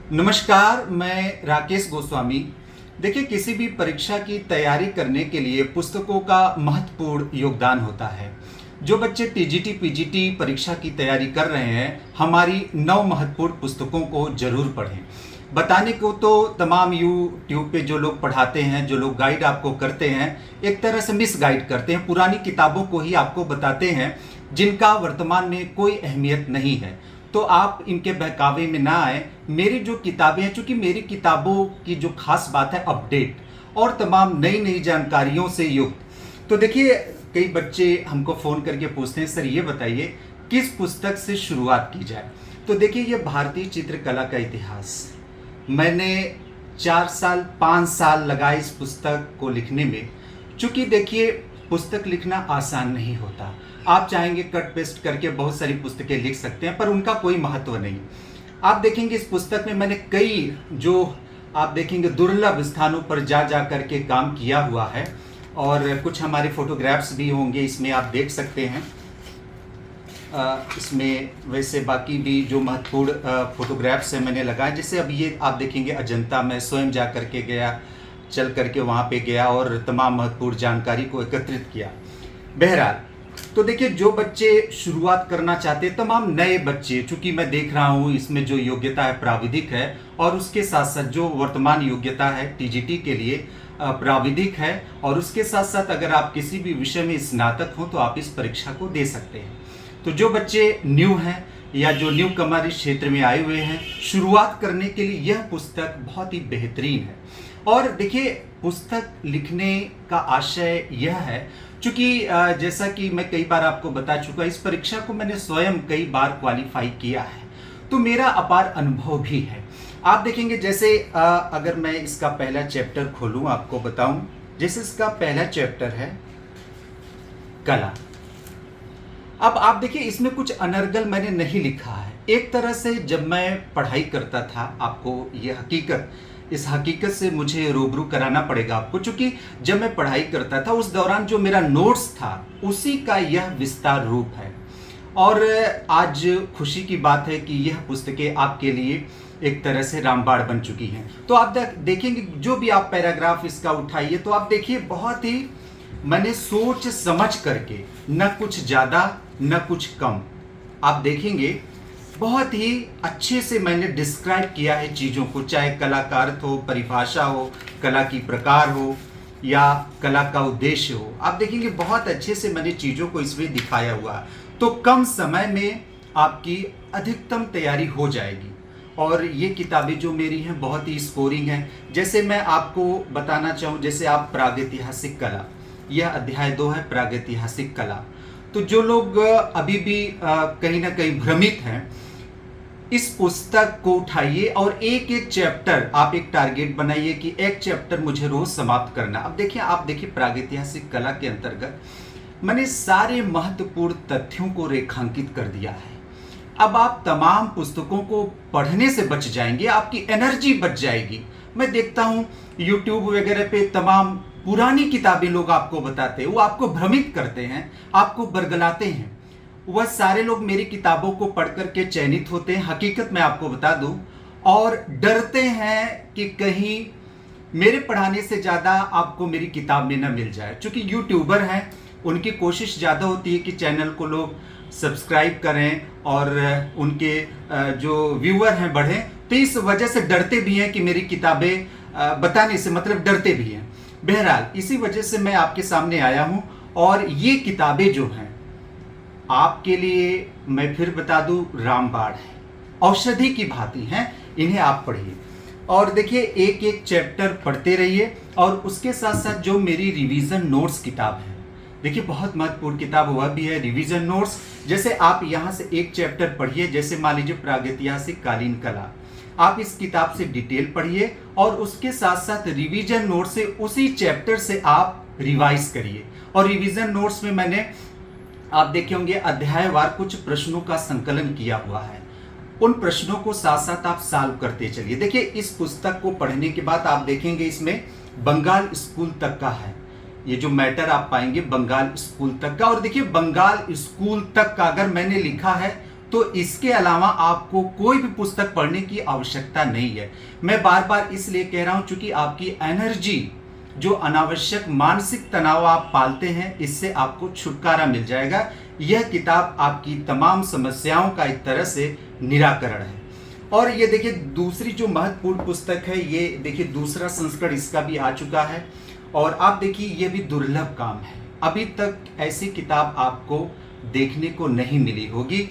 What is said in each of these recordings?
नमस्कार, मैं राकेश गोस्वामी। देखिए, किसी भी परीक्षा की तैयारी करने के लिए पुस्तकों का महत्वपूर्ण योगदान होता है। जो बच्चे टीजीटी, पीजीटी परीक्षा की तैयारी कर रहे हैं, हमारी 9 महत्वपूर्ण पुस्तकों को जरूर पढ़ें। बताने को तो तमाम यूट्यूब पे जो लोग पढ़ाते हैं, जो लोग गाइड आपको करते हैं, एक तरह से मिस गाइड करते हैं। पुरानी किताबों को ही आपको बताते हैं जिनका वर्तमान में कोई अहमियत नहीं है। तो आप इनके बहकावे में ना आए। मेरी जो किताबें हैं, चूंकि मेरी किताबों की जो खास बात है अपडेट और तमाम नई नई जानकारियों से युक्त। तो देखिए, कई बच्चे हमको फ़ोन करके पूछते हैं, सर ये बताइए किस पुस्तक से शुरुआत की जाए। तो देखिए, ये भारतीय चित्रकला का इतिहास, मैंने 4 साल 5 साल लगाए इस पुस्तक को लिखने में। चूंकि देखिए, पुस्तक लिखना आसान नहीं होता। आप चाहेंगे कट पेस्ट करके बहुत सारी पुस्तकें लिख सकते हैं, पर उनका कोई महत्व नहीं। आप देखेंगे इस पुस्तक में मैंने कई जो आप देखेंगे दुर्लभ स्थानों पर जा जा करके काम किया हुआ है, और कुछ हमारे फोटोग्राफ्स भी होंगे इसमें, आप देख सकते हैं। इसमें वैसे बाकी भी जो महत्वपूर्ण फोटोग्राफ्स हैं मैंने लगाए। जैसे अब ये आप देखेंगे अजंता, मैं स्वयं जा करके गया, चल करके वहाँ पे गया और तमाम महत्वपूर्ण जानकारी को एकत्रित किया। बहरहाल, तो देखिए, जो बच्चे शुरुआत करना चाहते हैं, तमाम नए बच्चे, चूंकि मैं देख रहा हूँ इसमें जो योग्यता है प्राविधिक है, और उसके साथ साथ जो वर्तमान योग्यता है टीजीटी के लिए प्राविधिक है, और उसके साथ साथ अगर आप किसी भी विषय में स्नातक हो तो आप इस परीक्षा को दे सकते हैं। तो जो बच्चे न्यू हैं या जो न्यू कमर इस क्षेत्र में आए हुए हैं, शुरुआत करने के लिए यह पुस्तक बहुत ही बेहतरीन है। और देखिए, पुस्तक लिखने का आशय यह है, चूंकि जैसा कि मैं कई बार आपको बता चुका, इस परीक्षा को मैंने स्वयं कई बार क्वालिफाई किया है, तो मेरा अपार अनुभव भी है। आप देखेंगे, जैसे अगर मैं इसका पहला चैप्टर खोलूं, आपको बताऊं, जैसे इसका पहला चैप्टर है कला। अब आप देखिए, इसमें कुछ अनर्गल मैंने नहीं लिखा है। एक तरह से जब मैं पढ़ाई करता था, आपको ये हकीकत, इस हकीकत से मुझे रूबरू कराना पड़ेगा आपको, क्योंकि जब मैं पढ़ाई करता था उस दौरान जो मेरा नोट्स था उसी का यह विस्तार रूप है। और आज खुशी की बात है कि यह पुस्तकें आपके लिए एक तरह से रामबाण बन चुकी हैं। तो आप देखेंगे, जो भी आप पैराग्राफ इसका उठाइए तो आप देखिए, बहुत ही मैंने सोच समझ करके, न कुछ ज़्यादा न कुछ कम, आप देखेंगे बहुत ही अच्छे से मैंने डिस्क्राइब किया है चीज़ों को, चाहे कलाकार हो, परिभाषा हो, कला की प्रकार हो, या कला का उद्देश्य हो। आप देखेंगे बहुत अच्छे से मैंने चीज़ों को इसमें दिखाया हुआ है। तो कम समय में आपकी अधिकतम तैयारी हो जाएगी। और ये किताबें जो मेरी हैं बहुत ही स्कोरिंग हैं। जैसे मैं आपको बताना चाहूँ, जैसे आप प्रागैतिहासिक कला, यह अध्याय 2 है, प्रागैतिहासिक कला। तो जो लोग अभी भी कहीं ना कहीं भ्रमित हैं, इस पुस्तक को उठाइए और एक एक चैप्टर आप एक टारगेट बनाइए कि एक चैप्टर मुझे रोज समाप्त करना। अब देखिए, आप देखिए, प्रागैतिहासिक कला के अंतर्गत मैंने सारे महत्वपूर्ण तथ्यों को रेखांकित कर दिया है। अब आप तमाम पुस्तकों को पढ़ने से बच जाएंगे, आपकी एनर्जी बच जाएगी। मैं देखता हूं यूट्यूब वगैरह पे तमाम पुरानी किताबें लोग आपको बताते हैं, वो आपको भ्रमित करते हैं, आपको बरगलाते हैं। वह सारे लोग मेरी किताबों को पढ़ करके चयनित होते हैं, हकीकत मैं आपको बता दूं, और डरते हैं कि कहीं मेरे पढ़ाने से ज़्यादा आपको मेरी किताब में न मिल जाए। चूंकि यूट्यूबर हैं, उनकी कोशिश ज़्यादा होती है कि चैनल को लोग सब्सक्राइब करें और उनके जो व्यूअर हैं बढ़ें, तो इस वजह से डरते भी हैं कि मेरी किताबें बताने से, मतलब डरते भी हैं। बहरहाल, इसी वजह से मैं आपके सामने आया हूं, और ये किताबें जो हैं आपके लिए, मैं फिर बता दूं, रामबाण है, औषधि की भांति हैं। इन्हें आप पढ़िए और देखिए, एक एक चैप्टर पढ़ते रहिए। और उसके साथ साथ जो मेरी रिवीजन नोट्स किताब है, देखिए बहुत महत्वपूर्ण किताब वह भी है, रिवीजन नोट्स। जैसे आप यहाँ से एक चैप्टर पढ़िए, जैसे मान लीजिए प्रागैतिहासिक कालीन कला, आप इस किताब से डिटेल पढ़िए और उसके साथ साथ रिवीजन नोट से उसी चैप्टर से आप रिवाइज करिए। और रिवीजन नोट्स में मैंने, आप देखे होंगे, अध्यायवार कुछ प्रश्नों का संकलन किया हुआ है। उन प्रश्नों को साथ साथ आप सॉल्व करते चलिए। देखिए, इस पुस्तक को पढ़ने के बाद आप देखेंगे इसमें बंगाल स्कूल तक का है, ये जो मैटर आप पाएंगे बंगाल स्कूल तक का। और देखिए, बंगाल स्कूल तक का अगर मैंने लिखा है तो इसके अलावा आपको कोई भी पुस्तक पढ़ने की आवश्यकता नहीं है। मैं बार बार इसलिए कह रहा हूं चूंकि आपकी एनर्जी, जो अनावश्यक मानसिक तनाव आप पालते हैं, इससे आपको छुटकारा मिल जाएगा। यह किताब आपकी तमाम समस्याओं का एक तरह से निराकरण है। और ये देखिए दूसरी जो महत्वपूर्ण पुस्तक है, ये देखिए दूसरा संस्करण इसका भी आ चुका है। और आप देखिए ये भी दुर्लभ काम है, अभी तक ऐसी किताब आपको देखने को नहीं मिली होगी।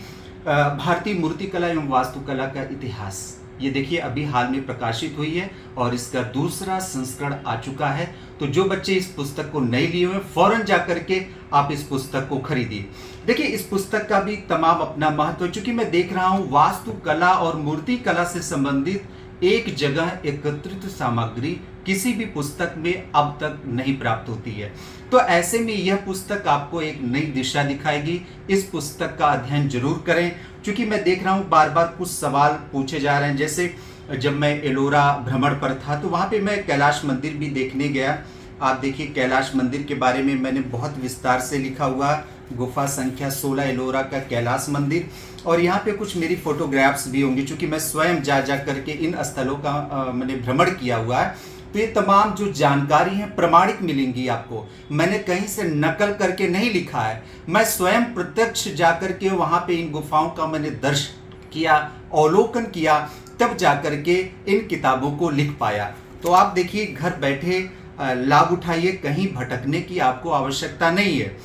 भारतीय मूर्तिकला एवं वास्तुकला का इतिहास, ये देखिए अभी हाल में प्रकाशित हुई है और इसका दूसरा संस्करण आ चुका है। तो जो बच्चे इस पुस्तक को नहीं लिए हुए, फौरन जाकर के आप इस पुस्तक को खरीदिए। देखिए इस पुस्तक का भी तमाम अपना महत्व है, चूंकि मैं देख रहा हूँ वास्तुकला और मूर्ति कला से संबंधित एक जगह एकत्रित सामग्री किसी भी पुस्तक में अब तक नहीं प्राप्त होती है। तो ऐसे में यह पुस्तक आपको एक नई दिशा दिखाएगी। इस पुस्तक का अध्ययन जरूर करें, क्योंकि मैं देख रहा हूँ बार बार कुछ सवाल पूछे जा रहे हैं। जैसे जब मैं एलोरा भ्रमण पर था तो वहाँ पे मैं कैलाश मंदिर भी देखने गया। आप देखिए कैलाश मंदिर के बारे में मैंने बहुत विस्तार से लिखा हुआ, गुफा संख्या 16 एलोरा का कैलाश मंदिर। और यहाँ पे कुछ मेरी फोटोग्राफ्स भी होंगी, क्योंकि मैं स्वयं जा करके इन स्थलों का मैंने भ्रमण किया हुआ है। तो ये तमाम जो जानकारी है प्रमाणिक मिलेंगी आपको, मैंने कहीं से नकल करके नहीं लिखा है। मैं स्वयं प्रत्यक्ष जाकर के वहाँ पे इन गुफाओं का मैंने दर्शन किया, अवलोकन किया, तब जाकर के इन किताबों को लिख पाया। तो आप देखिए घर बैठे लाभ उठाइए, कहीं भटकने की आपको आवश्यकता नहीं है।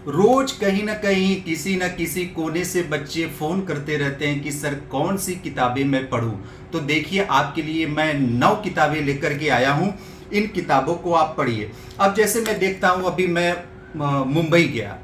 रोज कहीं ना कहीं किसी न किसी कोने से बच्चे फ़ोन करते रहते हैं कि सर कौन सी किताबें मैं पढूं। तो देखिए आपके लिए मैं 9 किताबें लेकर के आया हूं, इन किताबों को आप पढ़िए। अब जैसे मैं देखता हूं, अभी मैं मुंबई गया,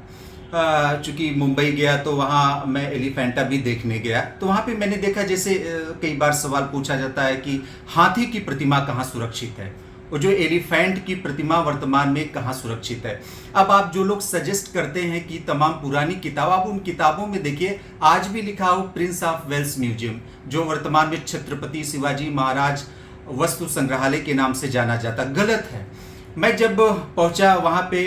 चूँकि मुंबई गया तो वहाँ मैं एलिफेंटा भी देखने गया। तो वहाँ पे मैंने देखा, जैसे कई बार सवाल पूछा जाता है कि हाथी की प्रतिमा कहाँ सुरक्षित है, और जो एलिफेंट की प्रतिमा वर्तमान में कहाँ सुरक्षित है। अब आप जो लोग सजेस्ट करते हैं कि तमाम पुरानी किताब, आप उन किताबों में देखिए आज भी लिखा हो प्रिंस ऑफ वेल्स म्यूजियम, जो वर्तमान में छत्रपति शिवाजी महाराज वस्तु संग्रहालय के नाम से जाना जाता, गलत है। मैं जब पहुंचा वहाँ पे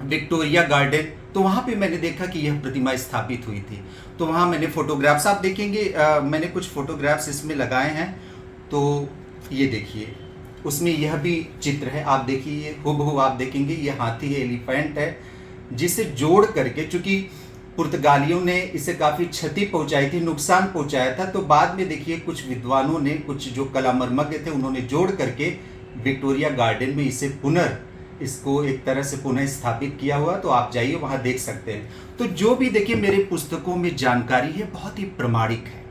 विक्टोरिया गार्डन, तो वहाँ पे मैंने देखा कि यह प्रतिमा स्थापित हुई थी। तो वहाँ मैंने फोटोग्राफ्स, आप देखेंगे मैंने कुछ फोटोग्राफ्स इसमें लगाए हैं। तो ये देखिए उसमें यह भी चित्र है, आप देखिए हूबहू आप देखेंगे ये हाथी है, एलिफेंट है, जिसे जोड़ करके, चूंकि पुर्तगालियों ने इसे काफ़ी क्षति पहुंचाई थी, नुकसान पहुंचाया था, तो बाद में देखिए कुछ विद्वानों ने, कुछ जो कलामर्मज्ञ थे, उन्होंने जोड़ करके विक्टोरिया गार्डन में इसे इसको एक तरह से पुनः स्थापित किया हुआ। तो आप जाइए वहाँ देख सकते हैं। तो जो भी देखिए मेरे पुस्तकों में जानकारी है बहुत ही प्रमाणिक है।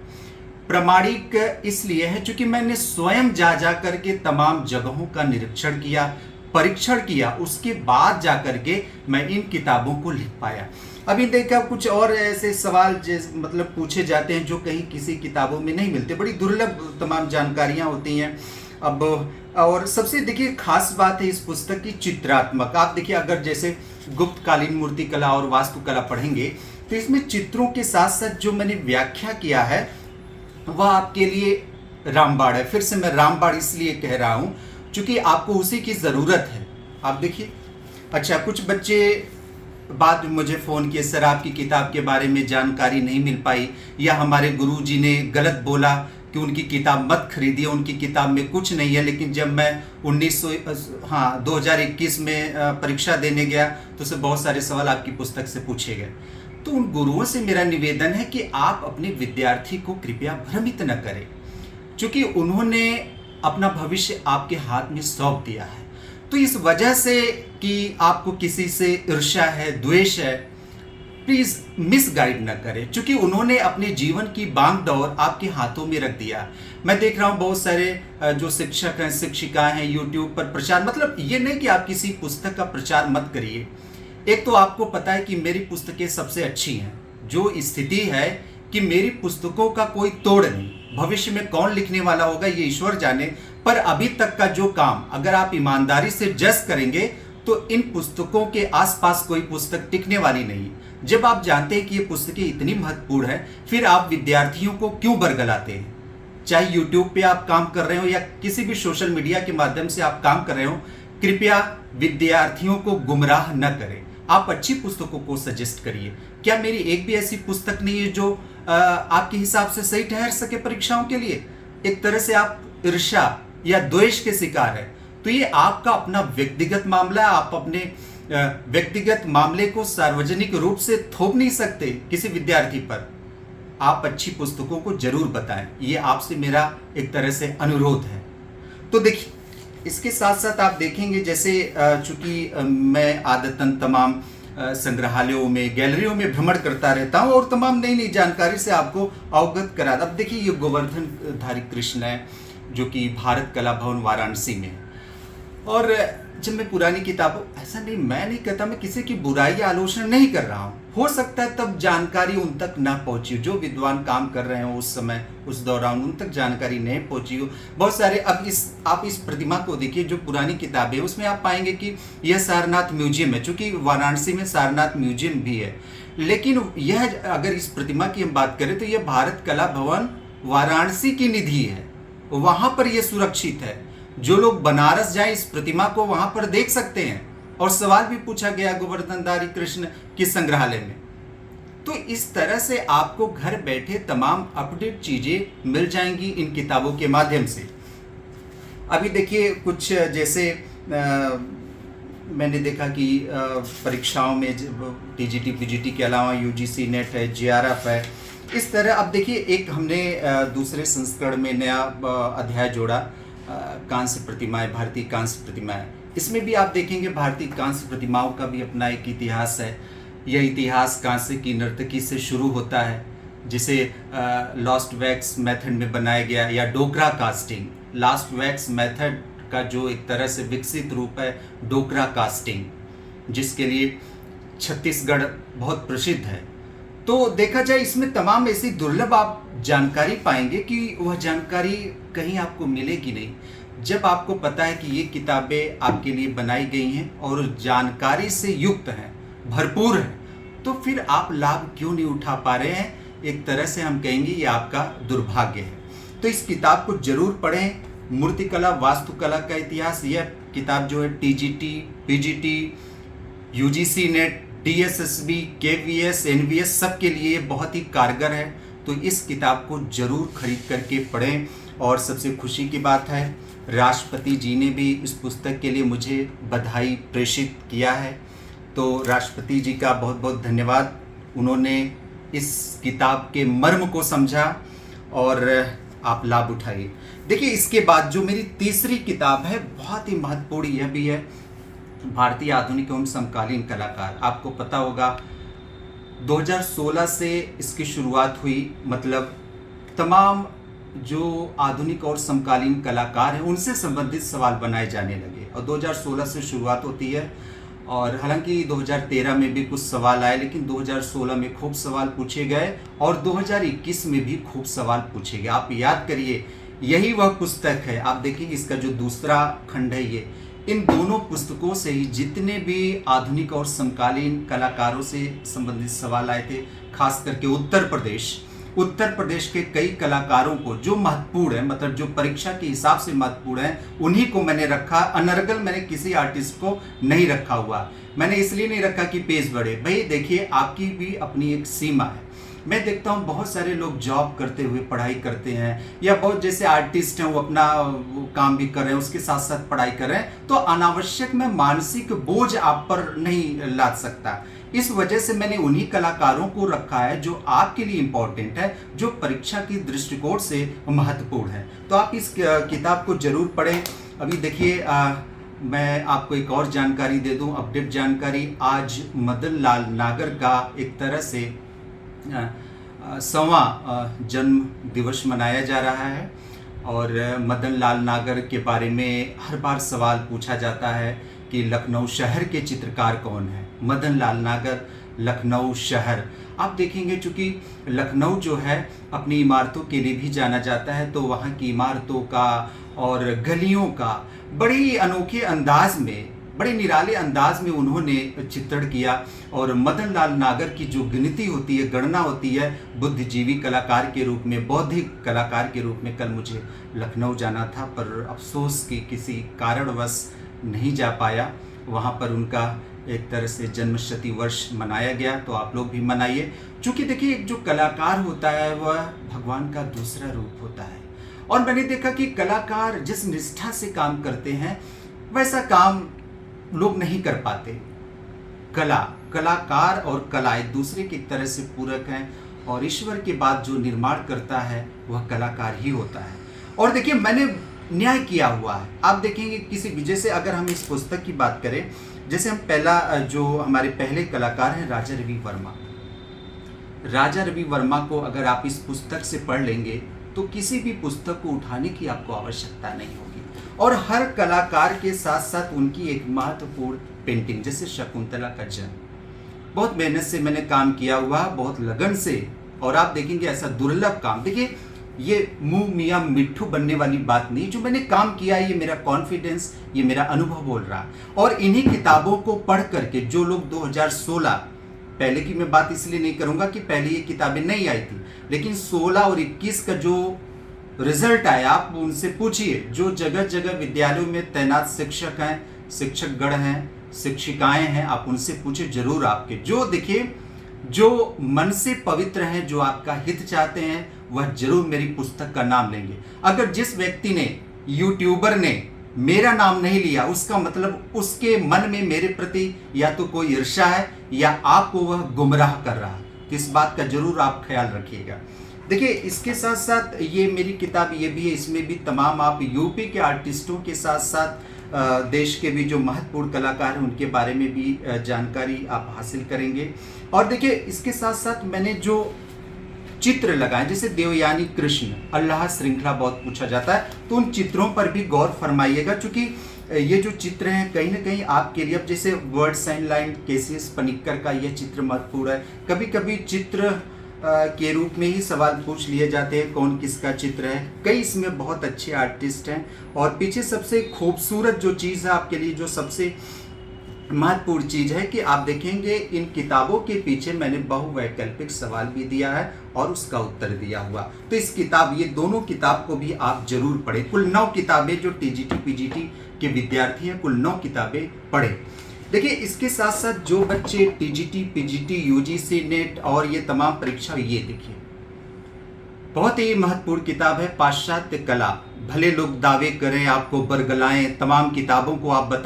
प्रमाणिक इसलिए है क्योंकि मैंने स्वयं जा करके तमाम जगहों का निरीक्षण किया, परीक्षण किया, उसके बाद जा करके मैं इन किताबों को लिख पाया। अभी देखा कुछ और ऐसे सवाल मतलब पूछे जाते हैं जो कहीं किसी किताबों में नहीं मिलते, बड़ी दुर्लभ तमाम जानकारियां होती हैं। अब और सबसे देखिए खास बात है इस पुस्तक की चित्रात्मक। आप देखिए अगर जैसे गुप्तकालीन मूर्तिकला और वास्तुकला पढ़ेंगे तो इसमें चित्रों के साथ साथ जो मैंने व्याख्या किया है वह आपके लिए रामबाण है। फिर से मैं रामबाण इसलिए कह रहा हूँ क्योंकि आपको उसी की ज़रूरत है। आप देखिए, अच्छा कुछ बच्चे बाद में मुझे फ़ोन किए, सर आपकी किताब के बारे में जानकारी नहीं मिल पाई, या हमारे गुरुजी ने गलत बोला कि उनकी किताब मत खरीदिए, उनकी किताब में कुछ नहीं है। लेकिन जब मैं 2021 में परीक्षा देने गया तो उससे बहुत सारे सवाल आपकी पुस्तक से पूछे गए। तो उन गुरुओं से मेरा निवेदन है कि आप अपने विद्यार्थी को कृपया भ्रमित न करें, क्योंकि उन्होंने अपना भविष्य आपके हाथ में सौंप दिया है। तो इस वजह से कि आपको किसी से ईर्ष्या है, द्वेष है, प्लीज़ मिसगाइड न करें, क्योंकि उन्होंने अपने जीवन की बागडोर आपके हाथों में रख दिया। मैं देख रहा हूँ बहुत सारे जो शिक्षक हैं, शिक्षिकाएं हैं, यूट्यूब पर प्रचार, मतलब ये नहीं कि आप किसी पुस्तक का प्रचार मत करिए। एक तो आपको पता है कि मेरी पुस्तकें सबसे अच्छी हैं, जो स्थिति है कि मेरी पुस्तकों का कोई तोड़ नहीं। भविष्य में कौन लिखने वाला होगा ये ईश्वर जाने, पर अभी तक का जो काम अगर आप ईमानदारी से जज करेंगे तो इन पुस्तकों के आसपास कोई पुस्तक टिकने वाली नहीं। जब आप जानते हैं कि ये पुस्तकें इतनी महत्वपूर्ण है, फिर आप विद्यार्थियों को क्यों बरगलाते हैं? चाहे यूट्यूब पे आप काम कर रहे हो या किसी भी सोशल मीडिया के माध्यम से आप काम कर रहे हो, कृपया विद्यार्थियों को गुमराह न करें। आप अच्छी पुस्तकों को सजेस्ट करिए। क्या मेरी एक भी ऐसी पुस्तक नहीं है जो आपके हिसाब से सही ठहर सके परीक्षाओं के लिए। एक तरह से आप ईर्ष्या या द्वेष के शिकार है। तो ये आपका अपना व्यक्तिगत मामला है। आप अपने व्यक्तिगत मामले को सार्वजनिक रूप से थोप नहीं सकते किसी विद्यार्थी पर। आप अच्छी पुस्तकों को जरूर बताएं, ये आपसे मेरा एक तरह से अनुरोध है। तो देखिए, इसके साथ साथ आप देखेंगे जैसे चूंकि मैं आदतन तमाम संग्रहालयों में, गैलरियों में भ्रमण करता रहता हूं और तमाम नई नई जानकारी से आपको अवगत कराता। अब देखिए, ये गोवर्धनधारी कृष्ण है जो कि भारत कला भवन वाराणसी में है। और जब मैं पुरानी किताबों, ऐसा नहीं, मैं नहीं कहता, मैं किसी की बुराई या आलोचना नहीं कर रहा हूँ। हो सकता है तब जानकारी उन तक ना पहुंची हो, जो विद्वान काम कर रहे हो उस समय, उस दौरान उन तक जानकारी नहीं पहुंची हो। बहुत सारे, अब आप इस प्रतिमा को देखिए, जो पुरानी किताबें, उसमें आप पाएंगे कि यह सारनाथ म्यूजियम है, चूंकि वाराणसी में सारनाथ म्यूजियम भी है। लेकिन यह, अगर इस प्रतिमा की हम बात करें तो यह भारत कला भवन वाराणसी की निधि है, वहां पर यह सुरक्षित है। जो लोग बनारस जाए इस प्रतिमा को वहां पर देख सकते हैं। और सवाल भी पूछा गया गोवर्धनधारी कृष्ण किस संग्रहालय में। तो इस तरह से आपको घर बैठे तमाम अपडेट चीजें मिल जाएंगी इन किताबों के माध्यम से। अभी देखिए, कुछ जैसे मैंने देखा कि परीक्षाओं में टीजीटी पीजीटी के अलावा यूजीसी नेट है, जेआरएफ है, इस तरह। अब देखिए, एक हमने दूसरे संस्करण में नया अध्याय जोड़ा, कांस्य प्रतिमाएं, भारतीय कांस्य प्रतिमाएं। इसमें भी आप देखेंगे भारतीय कांस्य प्रतिमाओं का भी अपना एक इतिहास है। यह इतिहास कांस्य की नर्तकी से शुरू होता है, जिसे लॉस्ट वैक्स मेथड में बनाया गया, या डोकरा कास्टिंग। लॉस्ट वैक्स मेथड का जो एक तरह से विकसित रूप है डोकरा कास्टिंग, जिसके लिए छत्तीसगढ़ बहुत प्रसिद्ध है। तो देखा जाए, इसमें तमाम ऐसी दुर्लभ आप जानकारी पाएंगे कि वह जानकारी कहीं आपको मिलेगी नहीं। जब आपको पता है कि ये किताबें आपके लिए बनाई गई हैं और जानकारी से युक्त हैं, भरपूर हैं, तो फिर आप लाभ क्यों नहीं उठा पा रहे हैं? एक तरह से हम कहेंगे ये आपका दुर्भाग्य है। तो इस किताब को जरूर पढ़ें। मूर्तिकला वास्तुकला का इतिहास, यह किताब जो है TGT PGT UGC NET DSSB KVS NVS सबके लिए बहुत ही कारगर है। तो इस किताब को जरूर खरीद करके पढ़ें। और सबसे खुशी की बात है, राष्ट्रपति जी ने भी इस पुस्तक के लिए मुझे बधाई प्रेषित किया है। तो राष्ट्रपति जी का बहुत बहुत धन्यवाद। उन्होंने इस किताब के मर्म को समझा और आप लाभ उठाइए। देखिए, इसके बाद जो मेरी तीसरी किताब है, बहुत ही महत्वपूर्ण यह भी है, भारतीय आधुनिक एवं समकालीन कलाकार। आपको पता होगा 2016 से इसकी शुरुआत हुई। मतलब तमाम जो आधुनिक और समकालीन कलाकार हैं उनसे संबंधित सवाल बनाए जाने लगे, और 2016 से शुरुआत होती है। और हालांकि 2013 में भी कुछ सवाल आए, लेकिन 2016 में खूब सवाल पूछे गए और 2021 में भी खूब सवाल पूछे गए। आप याद करिए, यही वह पुस्तक है। आप देखिए, इसका जो दूसरा खंड है, ये इन दोनों पुस्तकों से ही जितने भी आधुनिक और समकालीन कलाकारों से संबंधित सवाल आए थे, खास करके उत्तर प्रदेश के कई कलाकारों को जो महत्वपूर्ण है, मतलब जो परीक्षा के हिसाब से महत्वपूर्ण है, उन्हीं को मैंने रखा। अनर्गल मैंने किसी आर्टिस्ट को नहीं रखा हुआ। मैंने इसलिए नहीं रखा कि पेज बढ़े। भाई देखिए, आपकी भी अपनी एक सीमा है। मैं देखता हूँ बहुत सारे लोग जॉब करते हुए पढ़ाई करते हैं, या बहुत जैसे आर्टिस्ट हैं वो अपना काम भी कर रहे हैं, उसके साथ साथ पढ़ाई कर रहे हैं। तो अनावश्यक मैं मानसिक बोझ आप पर नहीं लाद सकता। इस वजह से मैंने उन्हीं कलाकारों को रखा है जो आपके लिए इम्पोर्टेंट है, जो परीक्षा की दृष्टिकोण से महत्वपूर्ण है। तो आप इस किताब को जरूर पढ़ें। अभी देखिए, मैं आपको एक और जानकारी दे दूं, अपडेट जानकारी। आज मदन लाल नागर का एक तरह से 100वां जन्म दिवस मनाया जा रहा है। और मदन लाल नागर के बारे में हर बार सवाल पूछा जाता है कि लखनऊ शहर के चित्रकार कौन है। मदन लाल नागर, लखनऊ शहर। आप देखेंगे, चूंकि लखनऊ जो है अपनी इमारतों के लिए भी जाना जाता है, तो वहाँ की इमारतों का और गलियों का बड़े ही अनोखे अंदाज में, बड़े निराले अंदाज में उन्होंने चित्रण किया। और मदन लाल नागर की जो गिनती होती है, गणना होती है, बुद्धिजीवी कलाकार के रूप में, बौद्धिक कलाकार के रूप में। कल मुझे लखनऊ जाना था, पर अफसोस कि किसी कारणवश नहीं जा पाया। वहाँ पर उनका एक तरह से जन्मशती वर्ष मनाया गया, तो आप लोग भी मनाइए। क्योंकि देखिए, एक जो कलाकार होता है वह भगवान का दूसरा रूप होता है। और मैंने देखा कि कलाकार जिस निष्ठा से काम करते हैं वैसा काम लोग नहीं कर पाते। कलाकार और कला एक दूसरे की तरह से पूरक हैं, और ईश्वर के बाद जो निर्माण करता है वह कलाकार ही होता है। और देखिए, मैंने न्याय किया हुआ है। आप देखेंगे किसी भी, जैसे अगर हम इस पुस्तक की बात करें, जैसे हम पहला जो हमारे पहले कलाकार हैं राजा रवि वर्मा। राजा रवि वर्मा को अगर आप इस पुस्तक से पढ़ लेंगे तो किसी भी पुस्तक को उठाने की आपको आवश्यकता नहीं होगी। और हर कलाकार के साथ साथ उनकी एक महत्वपूर्ण पेंटिंग, जैसे शकुंतला का जन्म, बहुत मेहनत से मैंने काम किया हुआ, बहुत लगन से। और आप देखेंगे ऐसा दुर्लभ काम, देखिए ये मुंह मियाँ मिट्ठू बनने वाली बात नहीं, जो मैंने काम किया है ये मेरा कॉन्फिडेंस, ये मेरा अनुभव बोल रहा है। और इन्हीं किताबों को पढ़ करके जो लोग 2016, पहले की मैं बात इसलिए नहीं करूंगा कि पहले ये किताबें नहीं आई थी, लेकिन 16 और 21 का जो रिजल्ट आया, आप उनसे पूछिए, जो जगह जगह विद्यालयों में तैनात शिक्षक हैं, शिक्षकगण हैं, शिक्षिकाएं हैं, आप उनसे पूछिए जरूर। आपके जो देखिए, जो मन से पवित्र हैं, जो आपका हित चाहते हैं, वह जरूर मेरी पुस्तक का नाम लेंगे। अगर जिस व्यक्ति ने, यूट्यूबर ने मेरा नाम नहीं लिया, उसका मतलब उसके मन में मेरे प्रति या तो कोई ईर्ष्या है या आपको वह गुमराह कर रहा है। तो इस बात का जरूर आप ख्याल रखिएगा। देखिए, इसके साथ साथ ये मेरी किताब ये भी है, इसमें भी तमाम आप यूपी के आर्टिस्टों के साथ साथ देश के भी जो महत्वपूर्ण कलाकार हैं उनके बारे में भी जानकारी आप हासिल करेंगे। और देखिए, इसके साथ साथ मैंने जो चित्र लगाए, जैसे देवयानी कृष्ण अल्लाह श्रृंखला बहुत पूछा जाता है, तो उन चित्रों पर भी गौर फरमाइएगा। क्योंकि ये जो चित्र हैं कहीं ना कहीं आपके लिए, अब जैसे word sign line KCS Paniker का यह चित्र महत्वपूर्ण है। कभी कभी चित्र के रूप में ही सवाल पूछ लिए जाते हैं, कौन किसका चित्र है। कई इसमें बहुत अच्छे आर्टिस्ट हैं। और पीछे सबसे खूबसूरत जो चीज़ है आपके लिए, जो सबसे महत्वपूर्ण चीज़ है कि आप देखेंगे इन किताबों के पीछे मैंने बहुवैकल्पिक सवाल भी दिया है और उसका उत्तर दिया हुआ। तो इस किताब, ये दोनों किताब को भी आप जरूर पढ़ें। कुल 9 किताबें, जो टीजीटी पीजीटी के विद्यार्थी हैं, कुल 9 किताबें पढ़ें। देखिए, इसके साथ साथ जो बच्चे टीजीटी पीजीटी यूजीसी नेट और ये तमाम परीक्षा, ये देखिए बहुत ही महत्वपूर्ण किताब है, पाश्चात्य कला। भले लोग दावे करें, आपको बरगलाएं, तमाम किताबों को आप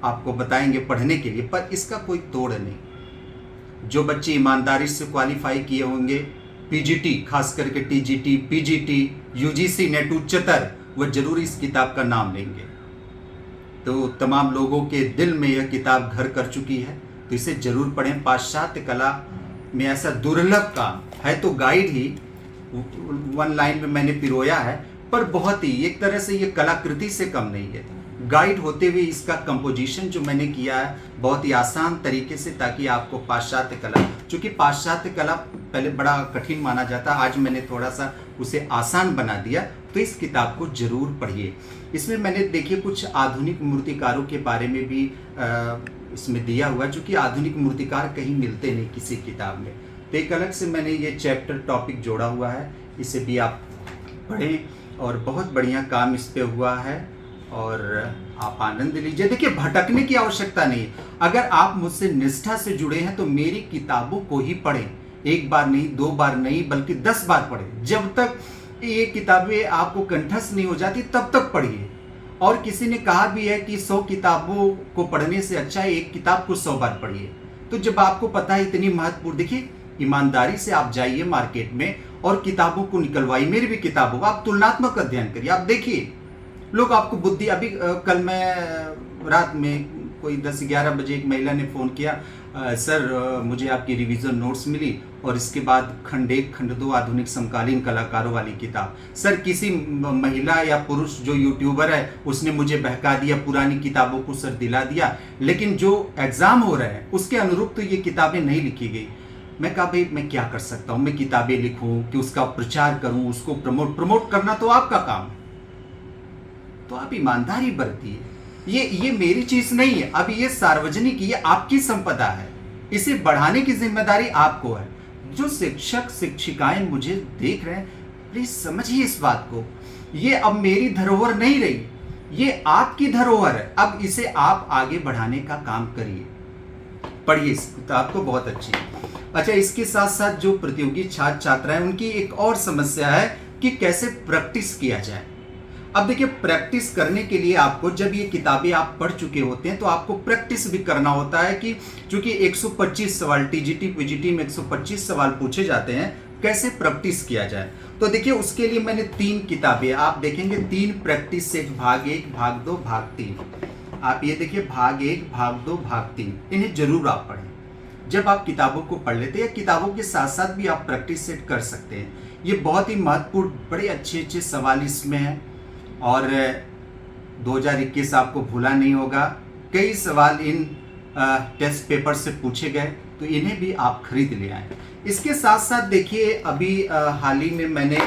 आपको बताएंगे पढ़ने के लिए, पर इसका कोई तोड़ नहीं। जो बच्चे ईमानदारी से क्वालिफाई किए होंगे, पीजीटी खास करके टीजीटी पीजीटी यूजीसी नेट उच्चतर, वह जरूर इस किताब का नाम लेंगे। तो तमाम लोगों के दिल में यह किताब घर कर चुकी है, तो इसे जरूर पढ़ें। पाश्चात्य कला में ऐसा दुर्लभ काम है, तो गाइड ही 1 लाइन में मैंने पिरोया है, पर बहुत ही एक तरह से ये कलाकृति से कम नहीं है। गाइड होते हुए इसका कंपोजिशन जो मैंने किया है बहुत ही आसान तरीके से, ताकि आपको पाश्चात्य कला, चूँकि पाश्चात्य कला पहले बड़ा कठिन माना जाता, आज मैंने थोड़ा सा उसे आसान बना दिया। तो इस किताब को जरूर पढ़िए। इसमें मैंने देखिए कुछ आधुनिक मूर्तिकारों के बारे में भी इसमें दिया हुआ, जो कि आधुनिक मूर्तिकार कहीं मिलते नहीं किसी किताब में। तो एक अलग से मैंने ये चैप्टर टॉपिक जोड़ा हुआ है, इसे भी आप पढ़ें और बहुत बढ़िया काम इस पे हुआ है और आप आनंद लीजिए। देखिए, भटकने की आवश्यकता नहीं। अगर आप मुझसे निष्ठा से जुड़े हैं तो मेरी किताबों को ही पढ़ें, 1 बार नहीं, 2 बार नहीं, बल्कि 10 बार पढ़ें। जब तक ये किताबें आपको कंठस्थ नहीं हो जाती तब तक पढ़िए। और किसी ने कहा भी है कि 100 किताबों को पढ़ने से अच्छा है 1 किताब को 100 बार पढ़िए। तो जब आपको पता है इतनी महत्वपूर्ण, देखिए ईमानदारी से आप जाइए मार्केट में और किताबों को निकलवाइए, मेरी भी किताबों का आप तुलनात्मक अध्ययन करिए। आप देखिए लोग आपको बुद्धि, अभी कल मैं रात में कोई 10-11 बजे एक महिला ने फ़ोन किया, सर मुझे आपकी रिवीजन नोट्स मिली और इसके बाद खंड 1 खंड 2 आधुनिक समकालीन कलाकारों वाली किताब। सर किसी महिला या पुरुष जो यूट्यूबर है उसने मुझे बहका दिया, पुरानी किताबों को सर दिला दिया, लेकिन जो एग्ज़ाम हो रहे हैं उसके अनुरूप तो ये किताबें नहीं लिखी गई। मैं कहा भाई मैं क्या कर सकता हूँ, मैं किताबें लिखूँ कि उसका प्रचार करूँ, उसको प्रमोट करना तो आपका काम, तो आप ईमानदारी बरतिए। ये मेरी चीज नहीं है, अब ये सार्वजनिक, ये आपकी संपदा है, इसे बढ़ाने की जिम्मेदारी आपको है। जो शिक्षक शिक्षिकाएं मुझे देख रहे हैं, प्लीज समझिए इस बात को, ये अब मेरी धरोहर नहीं रही, ये आपकी धरोहर है, अब इसे आप आगे बढ़ाने का काम करिए। पढ़िए इस किताब को, बहुत अच्छी है। अच्छा, इसके साथ साथ जो प्रतियोगी छात्र छात्राएं, उनकी एक और समस्या है कि कैसे प्रैक्टिस किया जाए। अब देखिए, प्रैक्टिस करने के लिए आपको, जब ये किताबें आप पढ़ चुके होते हैं तो आपको प्रैक्टिस भी करना होता है कि चूंकि 125 सवाल टीजीटी पीजीटी में 125 सवाल पूछे जाते हैं, कैसे प्रैक्टिस किया जाए। तो देखिए, उसके लिए मैंने 3 किताबें, आप देखेंगे 3 प्रैक्टिस सेट, भाग 1, भाग 2, भाग 3। आप ये देखिए, भाग 1, भाग 2, भाग 3, इन्हें जरूर आप पढ़ें। जब आप किताबों को पढ़ लेते हैं, किताबों के साथ साथ भी आप प्रैक्टिस सेट कर सकते हैं। ये बहुत ही महत्वपूर्ण, बड़े अच्छे सवाल इसमें हैं और 2021 आपको भूला नहीं होगा। कई सवाल इन टेस्ट पेपर से पूछे गए, तो इन्हें भी आप खरीद ले आए। इसके साथ साथ देखिए, अभी हाल ही में मैंने,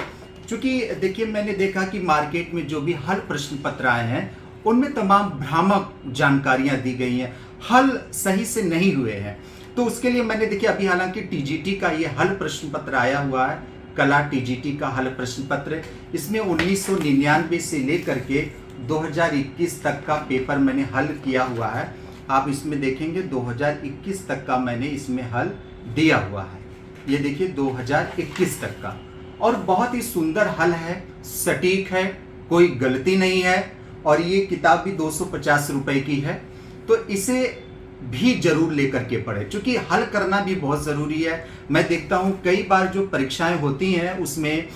चूंकि देखिए मैंने देखा कि मार्केट में जो भी हल प्रश्न पत्र आए हैं उनमें तमाम भ्रामक जानकारियां दी गई हैं, हल सही से नहीं हुए हैं। तो उसके लिए मैंने देखिए, अभी हालांकि टीजीटी का ये हल प्रश्न पत्र आया हुआ है, कला टीजीटी का हल प्रश्न पत्र, इसमें 1999 से लेकर के 2021 तक का पेपर मैंने हल किया हुआ है। आप इसमें देखेंगे 2021 तक का मैंने इसमें हल दिया हुआ है। ये देखिए 2021 तक का, और बहुत ही सुंदर हल है, सटीक है, कोई गलती नहीं है, और ये किताब भी 250 रुपए की है। तो इसे भी जरूर लेकर के पढ़े, क्योंकि हल करना भी बहुत ज़रूरी है। मैं देखता हूँ कई बार जो परीक्षाएं होती हैं उसमें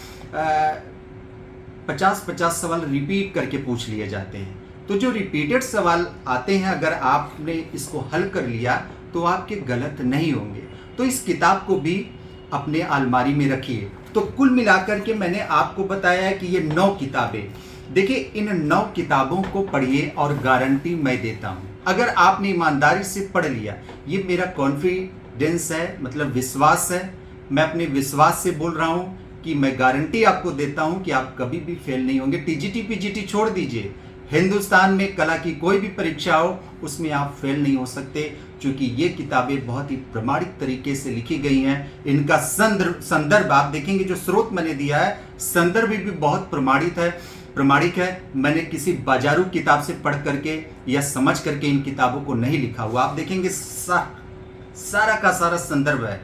50-50 सवाल रिपीट करके पूछ लिए जाते हैं। तो जो रिपीटेड सवाल आते हैं, अगर आपने इसको हल कर लिया तो आपके गलत नहीं होंगे। तो इस किताब को भी अपने अलमारी में रखिए। तो कुल मिलाकर के मैंने आपको बताया है कि ये 9 किताबें, देखिए इन 9 किताबों को पढ़िए और गारंटी मैं देता हूँ, अगर आपने ईमानदारी से पढ़ लिया, ये मेरा कॉन्फिडेंस है, मतलब विश्वास है, मैं अपने विश्वास से बोल रहा हूँ कि मैं गारंटी आपको देता हूँ कि आप कभी भी फेल नहीं होंगे। टीजीटी पीजीटी छोड़ दीजिए, हिंदुस्तान में कला की कोई भी परीक्षा हो उसमें आप फेल नहीं हो सकते, क्योंकि ये किताबें बहुत ही प्रमाणिक तरीके से लिखी गई हैं। इनका संदर्भ आप देखेंगे, जो स्रोत मैंने दिया है संदर्भ भी बहुत प्रमाणिक है। मैंने किसी बाजारू किताब से पढ़ करके या समझ करके इन किताबों को नहीं लिखा हुआ। आप देखेंगे सारा का सारा संदर्भ है।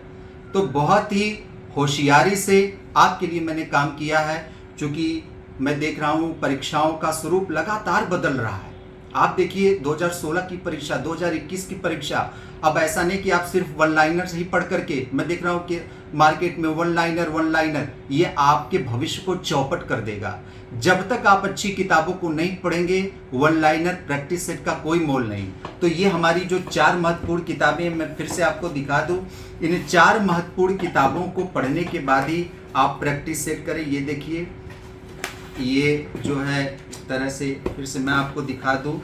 तो बहुत ही होशियारी से आपके लिए मैंने काम किया है, क्योंकि मैं देख रहा हूँ परीक्षाओं का स्वरूप लगातार बदल रहा है। आप देखिए 2016 की परीक्षा, 2021 की परीक्षा, अब ऐसा नहीं कि आप सिर्फ वन लाइनर ही पढ़ करके, मैं देख रहा हूँ कि मार्केट में वन लाइनर, ये आपके भविष्य को चौपट कर देगा। जब तक आप अच्छी किताबों को नहीं पढ़ेंगे, वन लाइनर प्रैक्टिस सेट का कोई मोल नहीं। तो ये हमारी जो 4 महत्वपूर्ण किताबें, मैं फिर से आपको दिखा दूं, इन 4 महत्वपूर्ण किताबों को पढ़ने के बाद ही आप प्रैक्टिस सेट करें। ये देखिए, ये जो है तरह से फिर से मैं आपको दिखा दूं,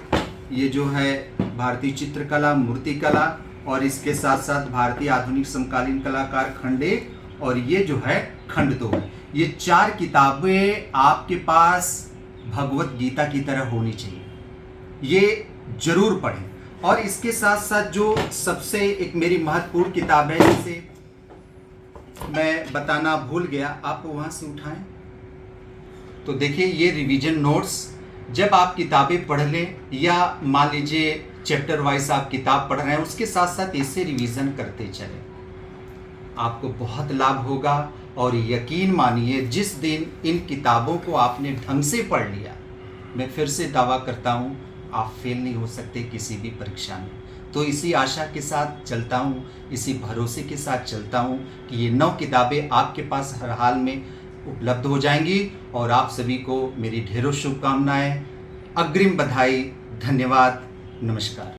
ये जो है भारतीय चित्रकला, मूर्तिकला, और इसके साथ साथ भारतीय आधुनिक समकालीन कलाकार खंड 1, और ये जो है खंड 2। ये 4 किताबें आपके पास भगवत गीता की तरह होनी चाहिए, ये जरूर पढ़ें। और इसके साथ साथ जो सबसे एक मेरी महत्वपूर्ण किताब है, जिसे मैं बताना भूल गया, आप वहाँ से उठाएं। तो देखिए, ये रिवीजन नोट्स, जब आप किताबें पढ़ लें या मान लीजिए चैप्टर वाइज आप किताब पढ़ रहे हैं, उसके साथ साथ इसे रिवीजन करते चलें, आपको बहुत लाभ होगा। और यकीन मानिए, जिस दिन इन किताबों को आपने ढंग से पढ़ लिया, मैं फिर से दावा करता हूँ आप फेल नहीं हो सकते किसी भी परीक्षा में। तो इसी आशा के साथ चलता हूँ, इसी भरोसे के साथ चलता हूँ कि ये 9 किताबें आपके पास हर हाल में उपलब्ध हो जाएंगी। और आप सभी को मेरी ढेरों शुभकामनाएं, अग्रिम बधाई, धन्यवाद, नमस्कार।